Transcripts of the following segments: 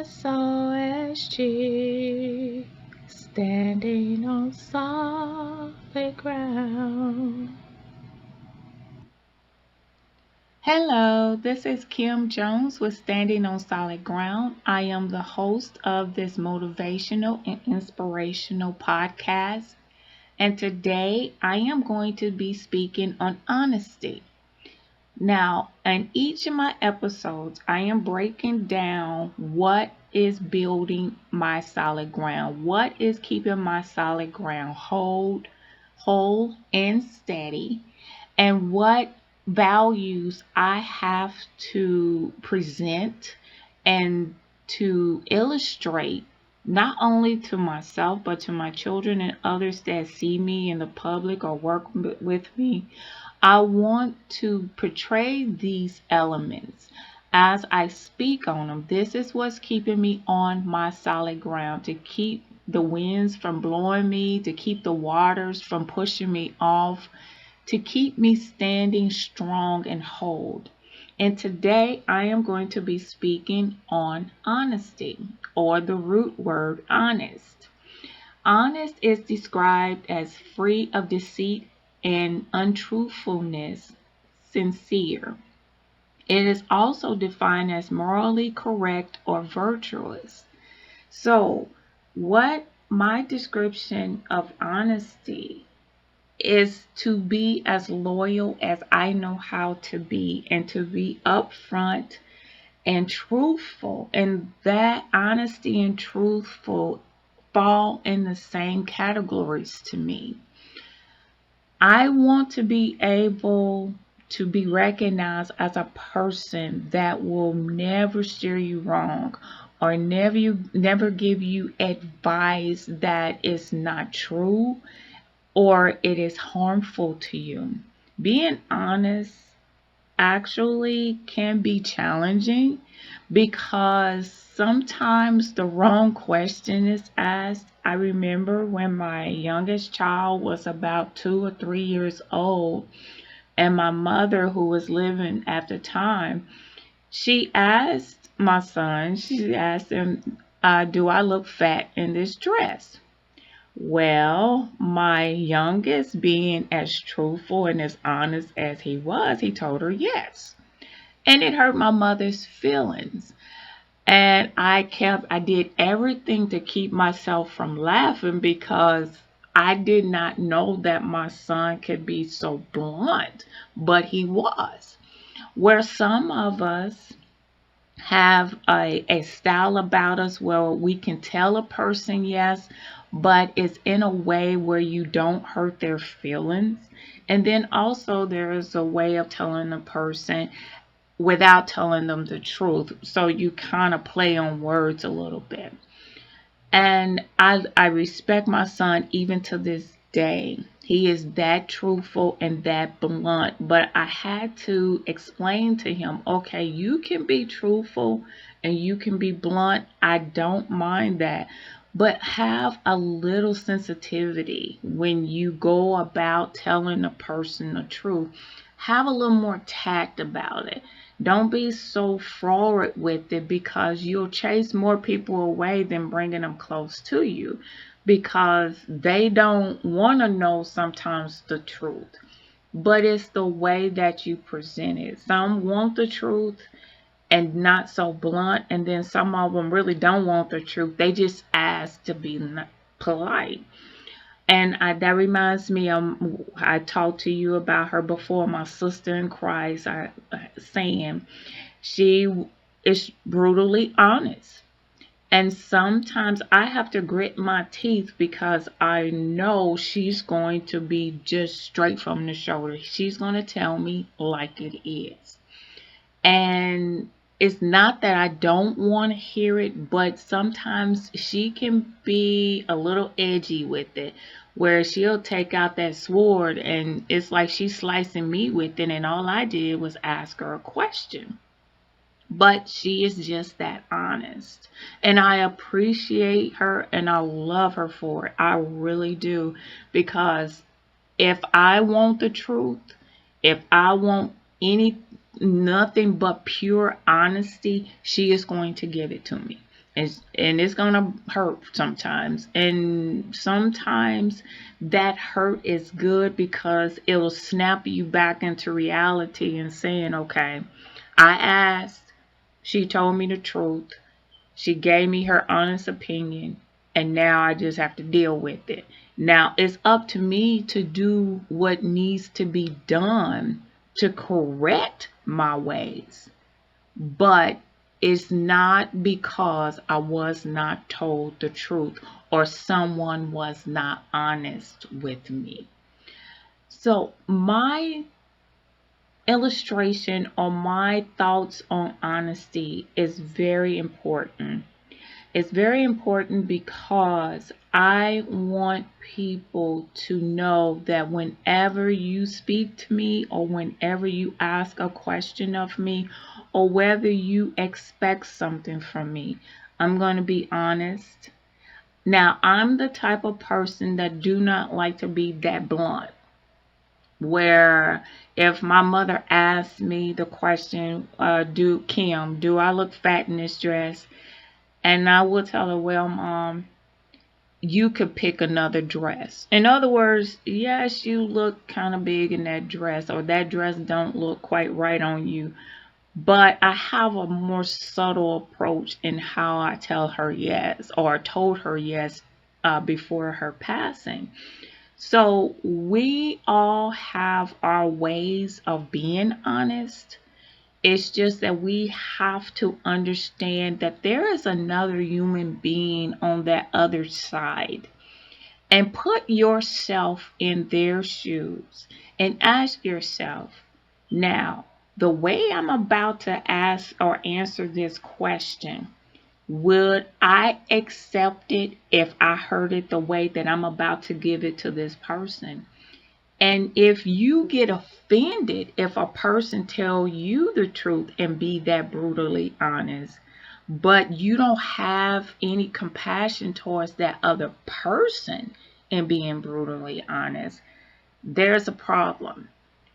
SOSG, standing on solid ground. Hello, this is Kim Jones with Standing on Solid Ground. I am the host of this motivational and inspirational podcast. And today I am going to be speaking on honesty. Now, in each of my episodes, I am breaking down what is building my solid ground, what is keeping my solid ground whole and steady, and what values I have to present and to illustrate not only to myself but to my children and others that see me in the public or work with me. I want to portray these elements as I speak on them. This is what's keeping me on my solid ground, to keep the winds from blowing me, to keep the waters from pushing me off, to keep me standing strong and hold. And today I am going to be speaking on honesty, or the root word honest. Honest is described as free of deceit and untruthfulness, sincere. It is also defined as morally correct or virtuous. So, what my description of honesty is to be as loyal as I know how to be, and to be upfront and truthful. And that honesty and truthful fall in the same categories to me. I want to be able to be recognized as a person that will never steer you wrong, or never give you advice that is not true or it is harmful to you. Being honest actually can be challenging because sometimes the wrong question is asked. I remember when my youngest child was about 2 or 3 years old, and my mother, who was living at the time, she asked my son, she asked him, do I look fat in this dress? Well, my youngest, being as truthful and as honest as he was, he told her yes. And it hurt my mother's feelings. And I did everything to keep myself from laughing, because I did not know that my son could be so blunt, but he was. Where some of us have a style about us where we can tell a person yes, but it's in a way where you don't hurt their feelings. And then also there is a way of telling a person without telling them the truth. So you kind of play on words a little bit. And I respect my son even to this day. He is that truthful and that blunt. But I had to explain to him, okay, you can be truthful and you can be blunt. I don't mind that. But have a little sensitivity when you go about telling a person the truth. Have a little more tact about it. Don't be so forward with it, because you'll chase more people away than bringing them close to you, because they don't want to know sometimes the truth. But it's the way that you present it. Some want the truth and not so blunt, and then some of them really don't want the truth. They just ask to be polite. And that reminds me, I talked to you about her before, my sister in Christ, saying she is brutally honest. And sometimes I have to grit my teeth, because I know she's going to be just straight from the shoulder. She's going to tell me like it is. And it's not that I don't want to hear it, but sometimes she can be a little edgy with it, where she'll take out that sword and it's like she's slicing me with it, and all I did was ask her a question. But she is just that honest. And I appreciate her and I love her for it. I really do. Because if I want the truth, if I want nothing but pure honesty, she is going to give it to me. And it's gonna hurt sometimes. And sometimes that hurt is good because it'll snap you back into reality and saying, okay, I asked, she told me the truth, she gave me her honest opinion, and now I just have to deal with it. Now it's up to me to do what needs to be done to correct my ways. But it's not because I was not told the truth or someone was not honest with me. So, my illustration or my thoughts on honesty is very important. It's very important because I want people to know that whenever you speak to me or whenever you ask a question of me or whether you expect something from me, I'm going to be honest. Now, I'm the type of person that do not like to be that blunt, where if my mother asks me the question, do I look fat in this dress? And I will tell her, well, Mom, you could pick another dress. In other words, yes, you look kind of big in that dress, or that dress don't look quite right on you. But I have a more subtle approach in how I tell her yes, or told her yes before her passing. So we all have our ways of being honest. It's just that we have to understand that there is another human being on that other side. And put yourself in their shoes and ask yourself, now, the way I'm about to ask or answer this question, would I accept it if I heard it the way that I'm about to give it to this person? And if you get offended if a person tell you the truth and be that brutally honest, but you don't have any compassion towards that other person and being brutally honest, there's a problem,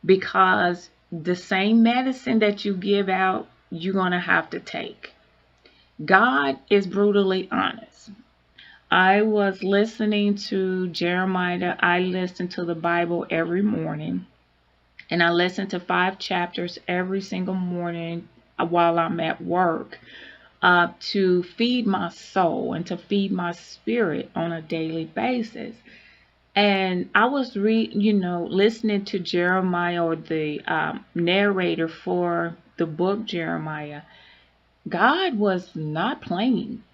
because the same medicine that you give out, you're going to have to take. God is brutally honest. I was listening to Jeremiah. I listen to the Bible every morning, and I listen to 5 chapters every single morning while I'm at work to feed my soul and to feed my spirit on a daily basis. And I was listening to Jeremiah, or the narrator for the book Jeremiah. God was not playing.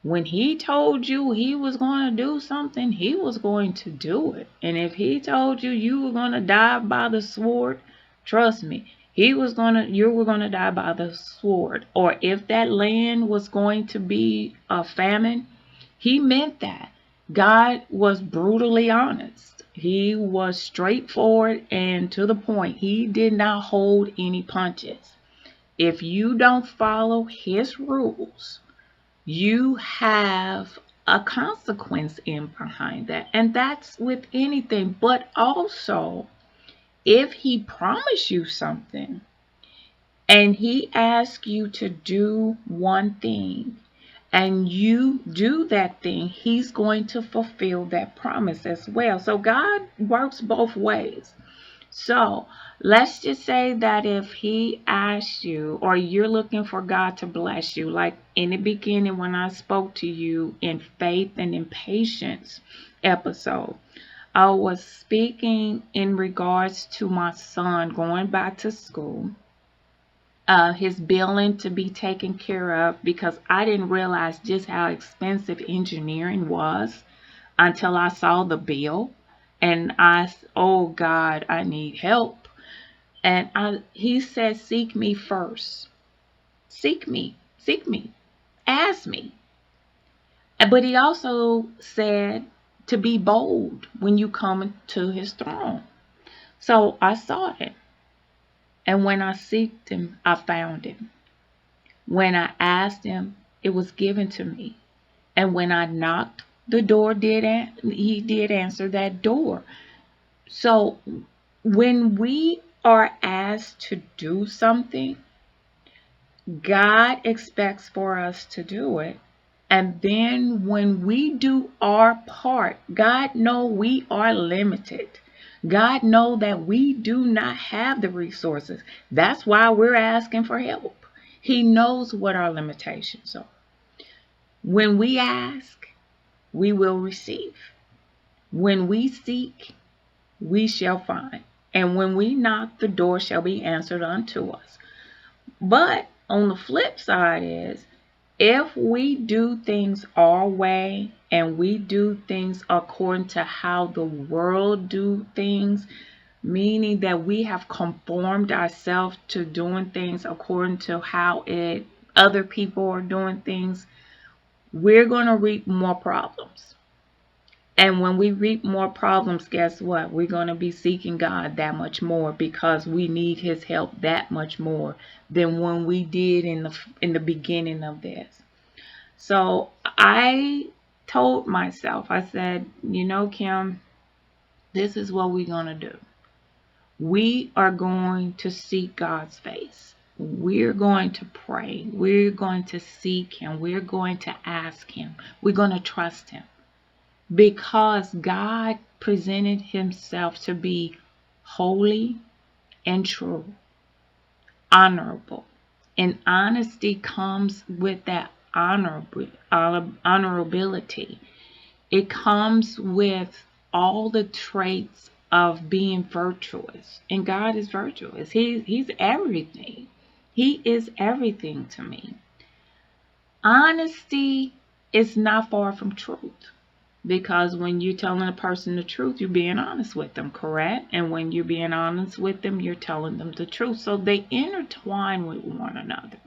When he told you he was going to do something, he was going to do it. And if he told you you were going to die by the sword, trust me, you were going to die by the sword. Or if that land was going to be a famine, he meant that. God was brutally honest. He was straightforward and to the point. He did not hold any punches. If you don't follow his rules, you have a consequence in behind that. And that's with anything. But also, if he promised you something and he asks you to do one thing and you do that thing, he's going to fulfill that promise as well. So God works both ways. So let's just say that if he asks you, or you're looking for God to bless you, like in the beginning when I spoke to you in faith and in patience episode, I was speaking in regards to my son going back to school, his billing to be taken care of, because I didn't realize just how expensive engineering was until I saw the bill. And oh God, I need help. And he said, seek me first. Seek me, ask me. But he also said to be bold when you come to his throne. So I sought him. And when I seeked him, I found him. When I asked him, it was given to me. And when I knocked, he did answer that door. So when we are asked to do something, God expects for us to do it. And then when we do our part, God know we are limited. God know that we do not have the resources. That's why we're asking for help. He knows what our limitations are. When we ask, we will receive. When we seek, we shall find. And when we knock, the door shall be answered unto us. But on the flip side is, if we do things our way and we do things according to how the world do things, meaning that we have conformed ourselves to doing things according to how other people are doing things, we're going to reap more problems. And when we reap more problems, guess what? We're going to be seeking God that much more because we need his help that much more than when we did in the beginning of this. So I told myself, I said, Kim, this is what we're going to do. We are going to seek God's face. We're going to pray. We're going to seek him. We're going to ask him. We're going to trust him. Because God presented himself to be holy and true, honorable. And honesty comes with that honorability. It comes with all the traits of being virtuous. And God is virtuous. He's everything. He is everything to me. Honesty is not far from truth. Because when you're telling a person the truth, you're being honest with them, correct? And when you're being honest with them, you're telling them the truth. So they intertwine with one another.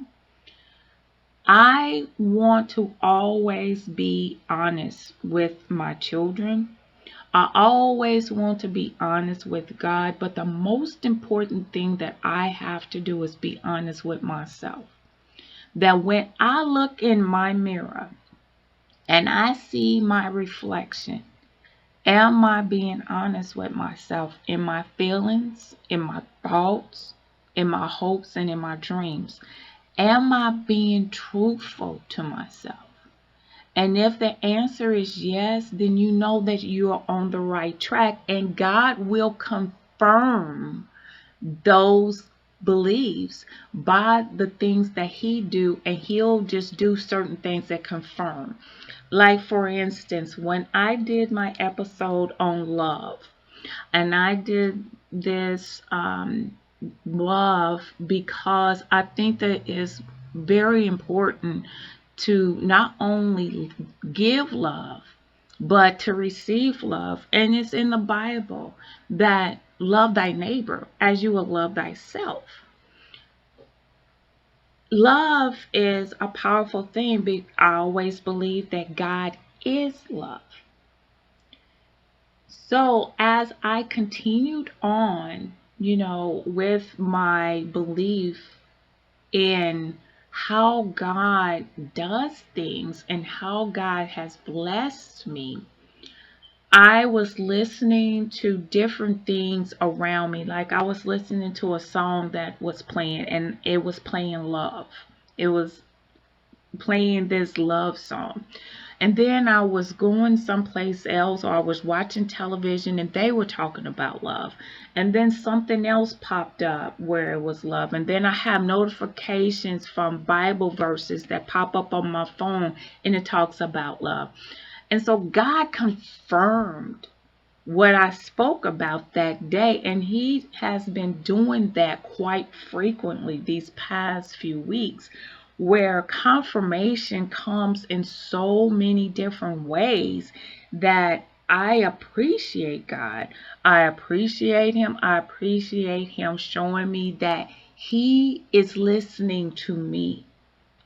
I want to always be honest with my children. I always want to be honest with God. But the most important thing that I have to do is be honest with myself. That when I look in my mirror and I see my reflection, am I being honest with myself in my feelings, in my thoughts, in my hopes, and in my dreams? Am I being truthful to myself? And if the answer is yes, then you know that you are on the right track, and God will confirm those beliefs by the things that he do, and he'll just do certain things that confirm. Like, for instance, when I did my episode on love, and I did this love because I think that it is very important to not only give love, but to receive love. And it's in the Bible that love thy neighbor as you will love thyself. Love is a powerful thing. I always believe that God is love. So as I continued on, with my belief in how God does things and how God has blessed me, I was listening to different things around me. Like I was listening to a song that was playing, and it was playing love. It was playing this love song. And then I was going someplace else, or I was watching television and they were talking about love. And then something else popped up where it was love. And then I have notifications from Bible verses that pop up on my phone and it talks about love. And so God confirmed what I spoke about that day. And he has been doing that quite frequently these past few weeks, where confirmation comes in so many different ways that I appreciate God. I appreciate him. I appreciate him showing me that he is listening to me.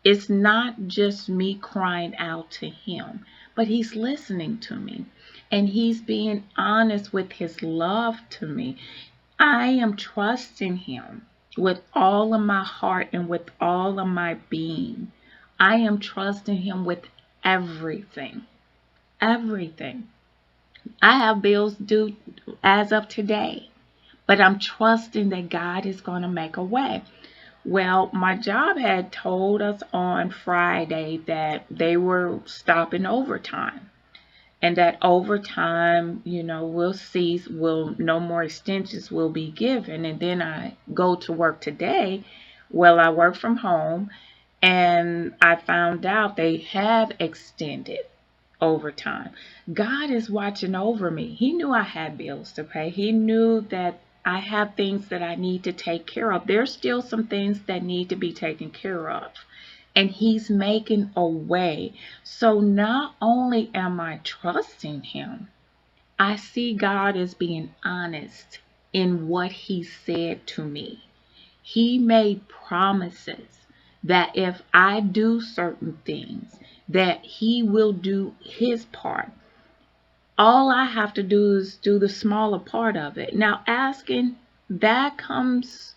It's not just me crying out to him, but he's listening to me. And he's being honest with his love to me. I am trusting him with all of my heart and with all of my being. I am trusting him with everything. Everything. I have bills due as of today, but I'm trusting that God is going to make a way. Well, my job had told us on Friday that they were stopping overtime. And that overtime, will cease, will no more extensions will be given. And then I go to work today. Well, I work from home, and I found out they have extended overtime. God is watching over me. He knew I had bills to pay. He knew that I have things that I need to take care of. There's still some things that need to be taken care of. And he's making a way. So not only am I trusting him, I see God as being honest in what he said to me. He made promises that if I do certain things, that he will do his part. All I have to do is do the smaller part of it. Now asking, that comes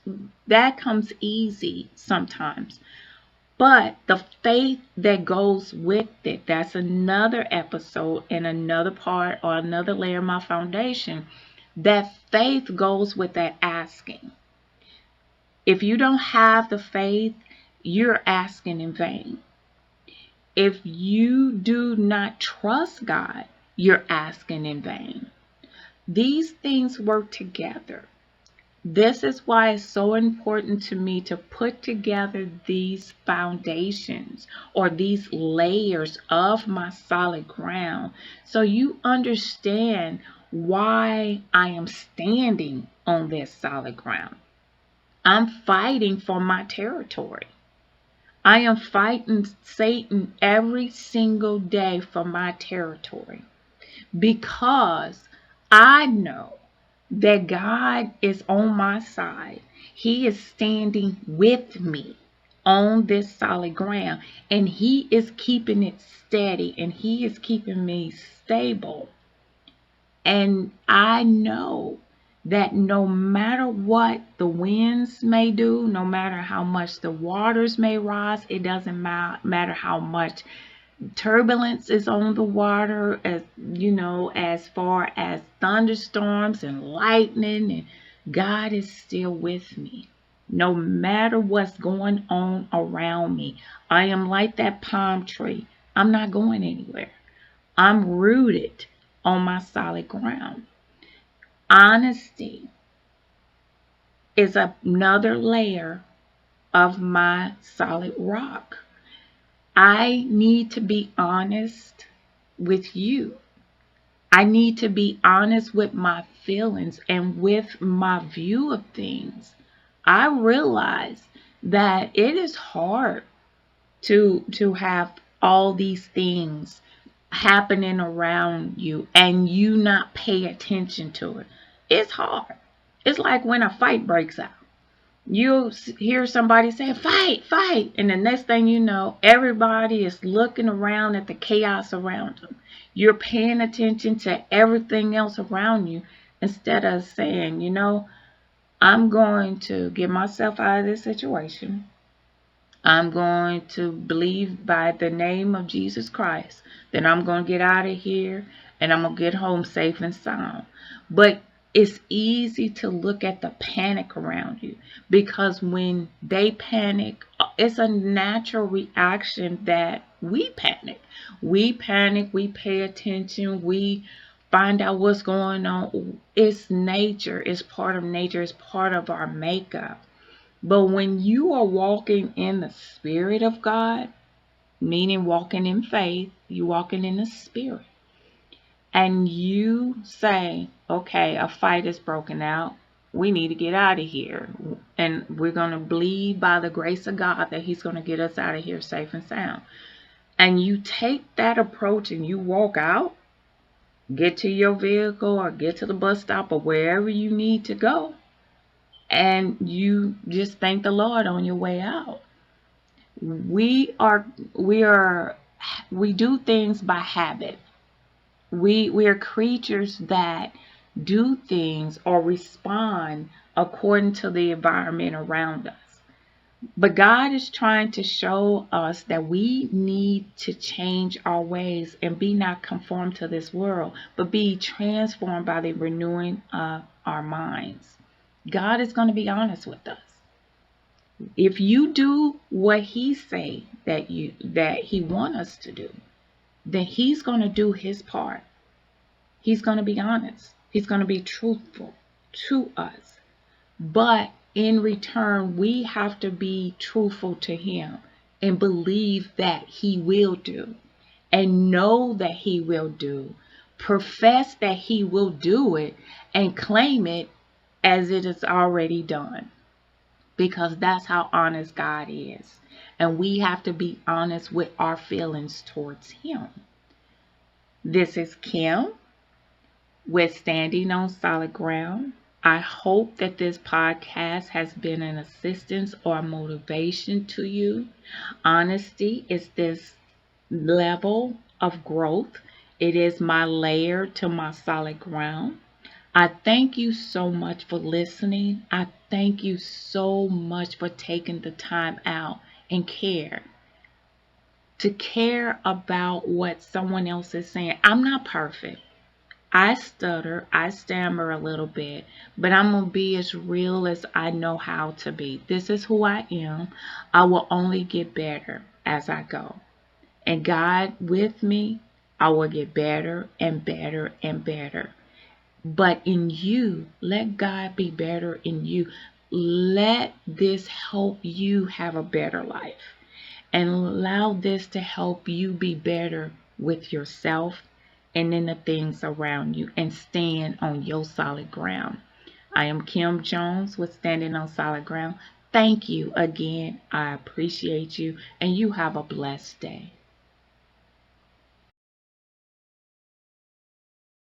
easy sometimes. But the faith that goes with it, that's another episode and another part or another layer of my foundation. That faith goes with that asking. If you don't have the faith, you're asking in vain. If you do not trust God, you're asking in vain. These things work together. This is why it's so important to me to put together these foundations or these layers of my solid ground so you understand why I am standing on this solid ground. I'm fighting for my territory. I am fighting Satan every single day for my territory because I know that God is on my side. He is standing with me on this solid ground, and he is keeping it steady, and he is keeping me stable. And I know that no matter what the winds may do, no matter how much the waters may rise, it doesn't matter how much turbulence is on the water, as far as thunderstorms and lightning, and God is still with me. No matter what's going on around me, I am like that palm tree. I'm not going anywhere. I'm rooted on my solid ground. Honesty is another layer of my solid rock. I need to be honest with you. I need to be honest with my feelings and with my view of things. I realize that it is hard to have all these things happening around you and you not pay attention to it. It's hard. It's like when a fight breaks out. You'll hear somebody say, fight, fight. And the next thing you know, everybody is looking around at the chaos around them. You're paying attention to everything else around you instead of saying, I'm going to get myself out of this situation. I'm going to believe by the name of Jesus Christ that I'm going to get out of here and I'm going to get home safe and sound. But it's easy to look at the panic around you because when they panic, it's a natural reaction that we panic. We panic, we pay attention, we find out what's going on. It's nature, it's part of nature, it's part of our makeup. But when you are walking in the Spirit of God, meaning walking in faith, you walking in the Spirit, and you say, okay, a fight is broken out. We need to get out of here. And we're going to believe by the grace of God that he's going to get us out of here safe and sound. And you take that approach and you walk out, get to your vehicle or get to the bus stop or wherever you need to go. And you just thank the Lord on your way out. We do things by habit. We are creatures that do things or respond according to the environment around us. But God is trying to show us that we need to change our ways and be not conformed to this world, but be transformed by the renewing of our minds. God is going to be honest with us. If you do what he say that he want us to do, then he's going to do his part. He's going to be honest. He's going to be truthful to us. But in return, we have to be truthful to him and believe that he will do and know that he will do. Profess that he will do it and claim it as it is already done. Because that's how honest God is. And we have to be honest with our feelings towards him. This is Kim with Standing on Solid Ground. I hope that this podcast has been an assistance or motivation to you. Honesty is this level of growth. It is my layer to my solid ground. I thank you so much for listening. I thank you so much for taking the time out and to care about what someone else is saying. I'm not perfect. I stutter, I stammer a little bit, but I'm going to be as real as I know how to be. This is who I am. I will only get better as I go. And God with me, I will get better and better and better. But in you, let God be better in you. Let this help you have a better life. And allow this to help you be better with yourself and in the things around you and stand on your solid ground. I am Kim Jones with Standing on Solid Ground. Thank you again. I appreciate you and you have a blessed day.